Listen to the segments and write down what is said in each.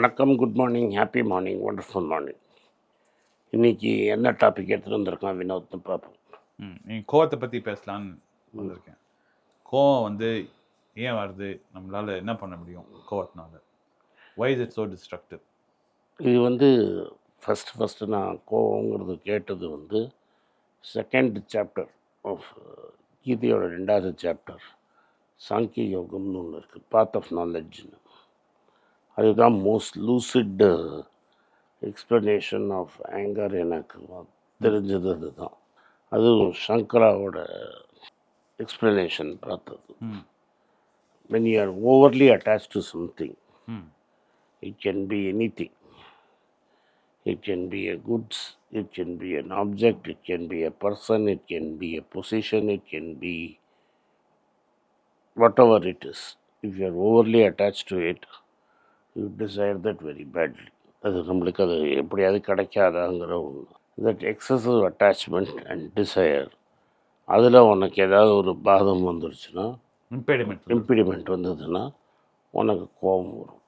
வணக்கம், good morning, happy morning, wonderful morning. இன்றைக்கி என்ன டாபிக் எடுத்துகிட்டு வந்திருக்கோம் வினோத்னு பார்ப்போம். நீங்கள் கோவத்தை பற்றி பேசலான்னு வந்திருக்கேன். கோவம் வந்து ஏன் வருது, நம்மளால் என்ன பண்ண முடியும் கோவத்தினால? Why is it so destructive? இது வந்து ஃபஸ்ட்டு நான் கோவங்கிறது கேட்டது வந்து செகண்ட் சாப்டர் ஆஃப் கீதையோட 2வது சாப்டர் சாங்கிய யோகம்னு ஒன்று இருக்குது, பாத் ஆஃப் நாலேஜ்னு. அதுதான் most lucid explanation of anger எனக்கு தெரிஞ்சது. அதுதான், அதுவும் சங்கராவோட எக்ஸ்ப்ளனேஷன் பார்த்தது. When you are overly attached to something, it can be anything. It can be a goods, it can be an object, it can be a person, it can be a position, it can be whatever it is. If you are overly attached to it, you desire that very badly. அது நம்மளுக்கு அது எப்படியாவது கிடைக்காதாங்கிற ஒன்று. That excessive attachment and desire, அதில் உனக்கு ஏதாவது ஒரு பாதம் வந்துருச்சுன்னா, இம்பிடிமெண்ட் வந்ததுன்னா உனக்கு கோபம் வரும்.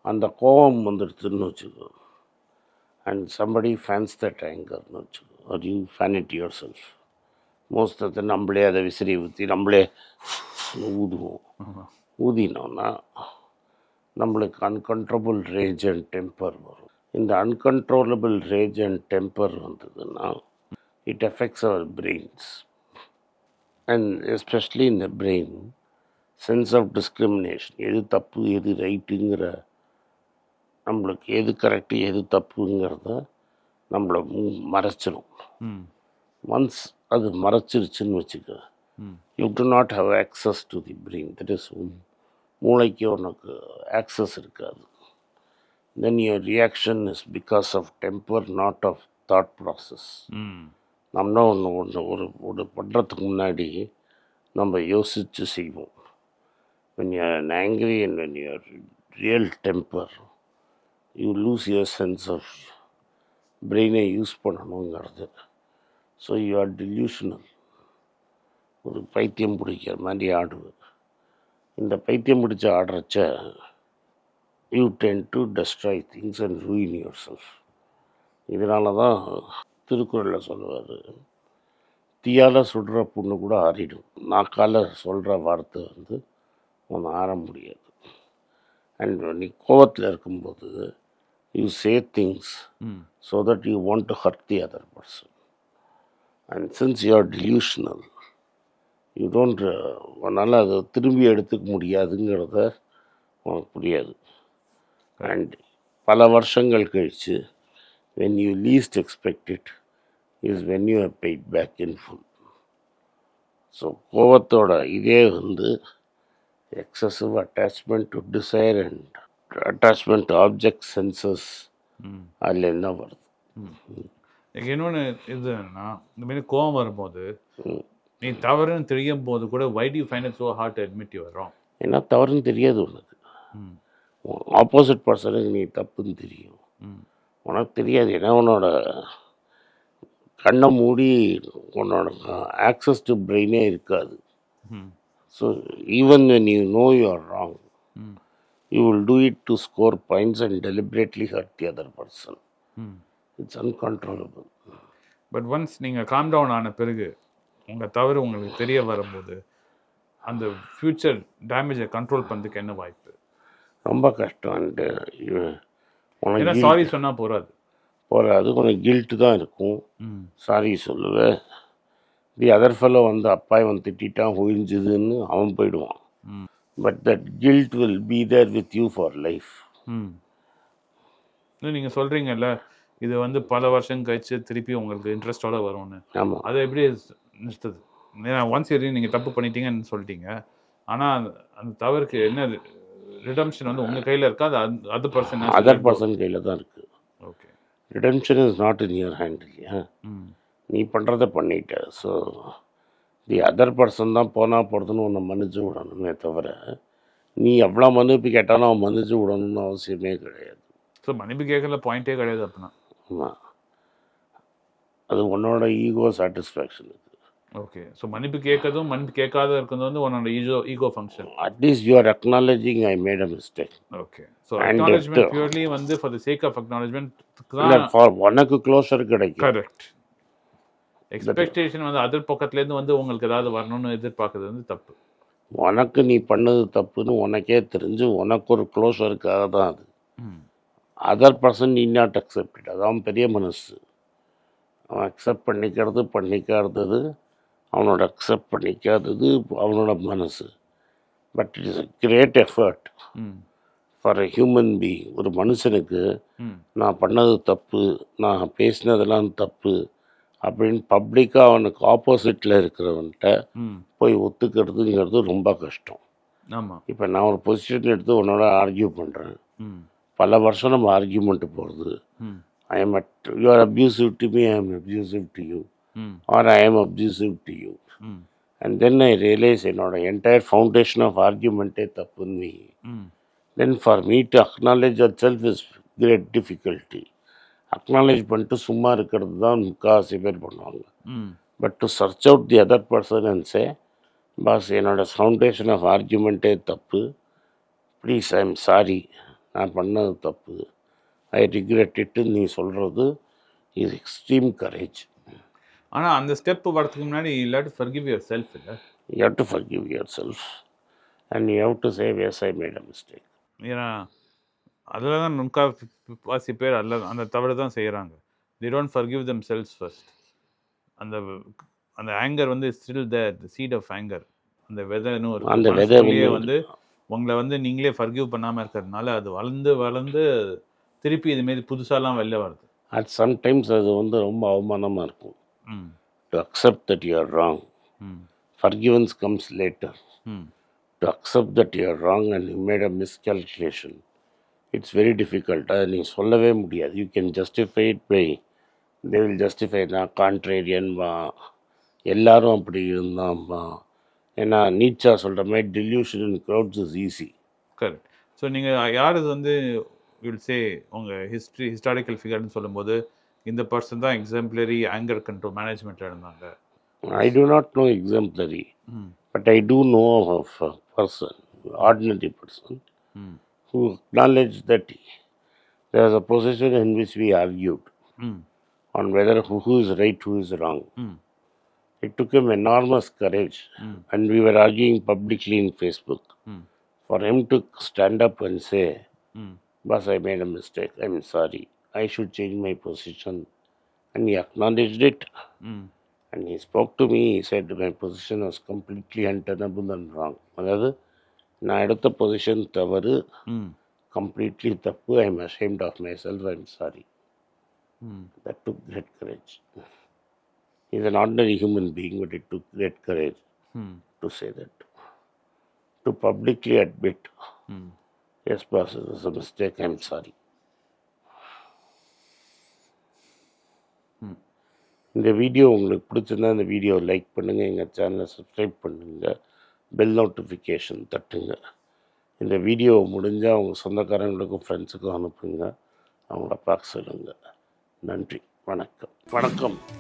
அந்த கோபம் வந்துடுச்சுன்னு வச்சுக்கோ, அண்ட் சம்படி ஃபேன்ஸ் தட் ஆங்கர்னு வச்சுக்கோ, are you fan it yourself. Most of நம்மளே அதை விசிறி ஊற்றி நம்மளே ஊதுவோம். ஊதினோன்னா நம்மளுக்கு அன்கண்ட்ரோலபிள் ரேஜ் அண்ட் டெம்பர் வரும். இந்த அன்கண்ட்ரோலபிள் ரேஜ் அண்ட் டெம்பர் வந்ததுன்னா it affects our brains, and especially இந்த பிரெயின் சென்ஸ் ஆஃப் டிஸ்கிரிமினேஷன், எது தப்பு எது ரைட்டுங்கிற, நம்மளுக்கு எது கரெக்டு எது தப்புங்கிறத நம்மளை மறைச்சிடும். ஒன்ஸ் அது மறைச்சிருச்சுன்னு வச்சுக்க, you do not have access to the brain. That is, மூளைக்கு உனக்கு ஆக்சஸ் இருக்காது. Then your reaction is because of temper, not of thought process. நம்ம ஒன்று பண்ணுறதுக்கு முன்னாடி நம்ம யோசித்து செய்வோம். when you are angry and when you are real temper, you lose your sense of brain-ஐ யூஸ் பண்ணணுங்கிறது. So you are delusional. ஒரு பைத்தியம் பிடிக்கிற மாதிரி ஆடுவது. இந்த பைத்தியம் பிடிச்ச ஆடுறச்ச you tend to destroy things and ruin yourself. இதனால தான் திருக்குறளில் சொல்லுவார், தீயால் சுடுற புண்ணு கூட ஆறிடும், நாக்கால் சொல்கிற வார்த்தை வந்து ஒன்று ஆற முடியாது. அண்ட் நீ கோவத்தில் இருக்கும்போது you say things so that you want to hurt the other person. And since you are delusional, you don't, உன்னால் அதை திரும்பி எடுத்துக்க முடியாதுங்கிறத உனக்கு புரியாது. அண்ட் பல வருஷங்கள் கழித்து when you least expect it is when you are paid back in full. So கோவத்தோட இதே வந்து excessive attachment to desire and attachment to object senses, அதுலேருந்து தான் வருது. இன்னொன்று இதுன்னா, இந்த மாதிரி கோவம் வரும்போது நீ தவறுன்னு தெரியும் போது கூட why do you find it so hard to admit you are wrong? ஏன்னா தவறுன்னு தெரியாது உனக்கு. ஆப்போசிட் பர்சனுக்கு நீ தப்புன்னு தெரியும், உனக்கு தெரியாது. ஏன்னா உன்னோட கண்ணை மூடி உன்னோட ஆக்சஸ் டு பிரெயினே இருக்காது. So even when you know you are wrong, you will do it to score points and deliberately hurt the other person. It's uncontrollable. But once நீங்கள் காம் டவுன் ஆன பிறகு உங்கள் தவறு உங்களுக்கு தெரிய வரும்போது அந்த ஃப்யூச்சர் டேமேஜை கண்ட்ரோல் பண்ணுறதுக்கு என்ன வாய்ப்பு? ரொம்ப கஷ்டம். அண்டு உனக்கு சாரி சொன்னால் போகாது, உனக்கு கில்ட்டு தான் இருக்கும். சாரி சொல்லுவேன், தி அதர் ஃபெல்லோ வந்து அப்பா இவன் திட்டான் ஒழிஞ்சுதுன்னு அவன் போயிடுவான். But that guilt will be there with you for life. நீங்கள் சொல்கிறீங்கல்ல, இது வந்து பல வருஷம் கழிச்சு திருப்பி உங்களுக்கு இன்ட்ரெஸ்டோட வரும்னு. ஆமாம், அதை எப்படி நிறுத்துது? ஏன்னா ஒன்ஸ் இயர் நீங்கள் தப்பு பண்ணிட்டீங்கன்னு சொல்லிட்டீங்க, ஆனால் அந்த தவறுக்கு என்ன ரிடம்ஷன் வந்து உங்கள் கையில் இருக்கா, அது அதர் பர்சன் கையில் தான் இருக்குது. Okay, redemption is not in your hand இல்லையா? நீ பண்ணுறத பண்ணிட்ட. ஸோ தி அதர் பர்சன் தான் போனால் போகிறதுன்னு உன்னை மன்னிச்சு விடணுமே தவிர, நீ எவ்வளோ மன்னிப்பு கேட்டாலும் அவன் மன்னிச்சு விடணும்னு அவசியமே கிடையாது. ஸோ மன்னிப்பு கேட்கல பாயிண்ட்டே கிடையாது அப்படின்னா. ஆமாம், அது உன்னோட ஈகோ சாட்டிஸ்ஃபேக்ஷனுக்கு. ஓகே. ஸோ மன்னிப்பு கேட்கறதும் மன்னிப்பு கேட்காத இருக்கிறது வந்து உன்னோட ego function. At least you are acknowledging I made a mistake. Okay. So And acknowledgement if- purely வந்து ஃபார் த சேக் ஆஃப் அக்னாலஜ்மெண்ட்க்கு இல்லை தான். ஃபார் உனக்கு க்ளோஸர் கிடைக்கும். கரெக்ட். எக்ஸ்பெக்டேஷன் வந்து அதர் பக்கத்துலேருந்து வந்து உங்களுக்கு ஏதாவது வரணும்னு எதிர்பார்க்கறது வந்து தப்பு. உனக்கு நீ பண்ணது தப்புன்னு உனக்கே தெரிஞ்சு உனக்கு ஒரு க்ளோஸருக்காக தான் அது. அதர் பர்சன் நீ நாட் அக்செப்ட். அதான் பெரிய மனசு. அவன் அக்செப்ட் பண்ணிக்காதது அவனோட அக்செப்ட் பண்ணிக்காதது அவனோட மனசு. But it is a great effort for a human being. ஒரு மனுஷனுக்கு நான் பண்ணது தப்பு, நான் பேசினதெல்லாம் தப்பு அப்படின்னு பப்ளிக்காக அவனுக்கு ஆப்போசிட்டில் இருக்கிறவன்கிட்ட போய் ஒத்துக்கிறதுங்கிறது ரொம்ப கஷ்டம். ஆமாம். இப்போ நான் ஒரு பொசிஷன் எடுத்து உன்னோட ஆர்கியூ பண்ணுறேன். பல வருஷம் நம்ம ஆர்கியூமெண்ட்டு போகிறது. I am you are abusive to me, I am abusive to you, or I am abusive to you. And then I realise என்னோட என்டையர் ஃபவுண்டேஷன் ஆஃப் ஆர்கியூமெண்ட்டே தப்புன்னு. Then for me to acknowledge at self is great difficulty. Acknowledge பண்ணிட்டு சும்மா இருக்கிறது தான் முக்கால்வாசி பேர் பண்ணுவாங்க. But to search out the other person and say, boss என்னோட ஃபவுண்டேஷன் ஆஃப் ஆர்கியூமெண்ட்டே தப்பு, ப்ளீஸ் ஐ எம் சாரி, நான் பண்ணது தப்பு, ஐ ரிக்ரெட் இட்டு நீ சொல்கிறது இஸ் எக்ஸ்ட்ரீம் கரேஜ். ஆனால் அந்த ஸ்டெப் வரதுக்கு முன்னாடி you have to forgive yourself. இல்லை, you have to forgive yourself and you have to say yes I made a mistake. ஏன்னா அதில் தான் முக்கால்வாசி பேர் அந்த தவறு தான் செய்கிறாங்க. They don't forgive themselves first. அந்த ஆங்கர் வந்து still the seed of anger, அந்த விதைன்னு ஒரு அந்த விதை வந்து உங்களை வந்து நீங்களே ஃபர்கிவ் பண்ணாமல் இருக்கிறதுனால அது வளர்ந்து திருப்பி இதுமாரி புதுசாலாம் வெளில வருது. அட் சம்டைம்ஸ் அது வந்து ரொம்ப அவமானமாக இருக்கும். To accept that you are wrong. Forgiveness comes later. To accept that you are wrong and you made a miscalculation, it's very difficult. அதை நீ சொல்லவே முடியாது. You can justify it by, they will justify, நான் கான்ட்ரேரியன்வா, எல்லாரும் அப்படி இருந்தாம்பா. ஏன்னா நீச்சா சொல்கிற மாதிரி delusion in crowds is easy. Correct. So நீங்கள் யார் இது வந்து வில் சே உங்கள் ஹிஸ்டாரிக்கல் ஃபிகர்னு சொல்லும்போது இந்த பர்சன் தான் எக்ஸாம்பிளரி ஆங்கர் கண்ட்ரோல் மேனேஜ்மெண்ட்டில் இருந்தாங்க. ஐ do not know exemplary, but I do know of a person, ordinary person, who acknowledged that there was a position in which we argued on whether who is right, who is wrong. It took him enormous courage, and we were arguing publicly in Facebook, for him to stand up and say, boss, I made a mistake, I'm sorry, I should change my position. And he acknowledged it. And he spoke to me, he said my position was completely untenable and wrong. அதாவது நான் எடுத்த position தவறு, completely தப்பு, I am ashamed of myself, I am sorry. That took great courage. Is an ordinary human being, but it took great courage to say that. To publicly admit, yes boss, it was a mistake, I am sorry. இந்த video உங்களுக்கு பிடிச்சிருந்தா இந்த video like பண்ணுங்கள், எங்கள் சேனலை subscribe பண்ணுங்கள், bell notification தட்டுங்க. இந்த வீடியோ முடிஞ்சால் அவங்க சொந்தக்காரங்களுக்கும் ஃப்ரெண்ட்ஸுக்கும் அனுப்புங்க, அவங்கள பார்க்க சொல்லுங்கள். நன்றி, வணக்கம்.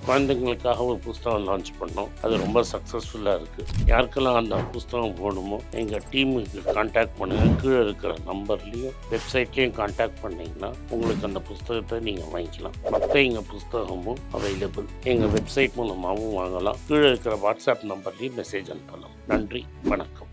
குழந்தைங்களுக்காக ஒரு புஸ்தகம் லான்ச் பண்ணோம். அது ரொம்ப சக்ஸஸ்ஃபுல்லாக இருக்குது. யாருக்கெல்லாம் அந்த புஸ்தகம் போகணுமோ எங்கள் டீமுக்கு கான்டாக்ட் பண்ணுங்கள். கீழே இருக்கிற நம்பர்லேயும் வெப்சைட்லேயும் கான்டாக்ட் பண்ணிங்கன்னா உங்களுக்கு அந்த புஸ்தகத்தை நீங்கள் வாங்கிக்கலாம். மற்ற எங்கள் புஸ்தகமும் அவைலபிள் எங்கள் வெப்சைட் மூலமாகவும் வாங்கலாம். கீழே இருக்கிற வாட்ஸ்அப் நம்பர்லேயும் மெசேஜ் அனுப்பலாம். நன்றி, வணக்கம்.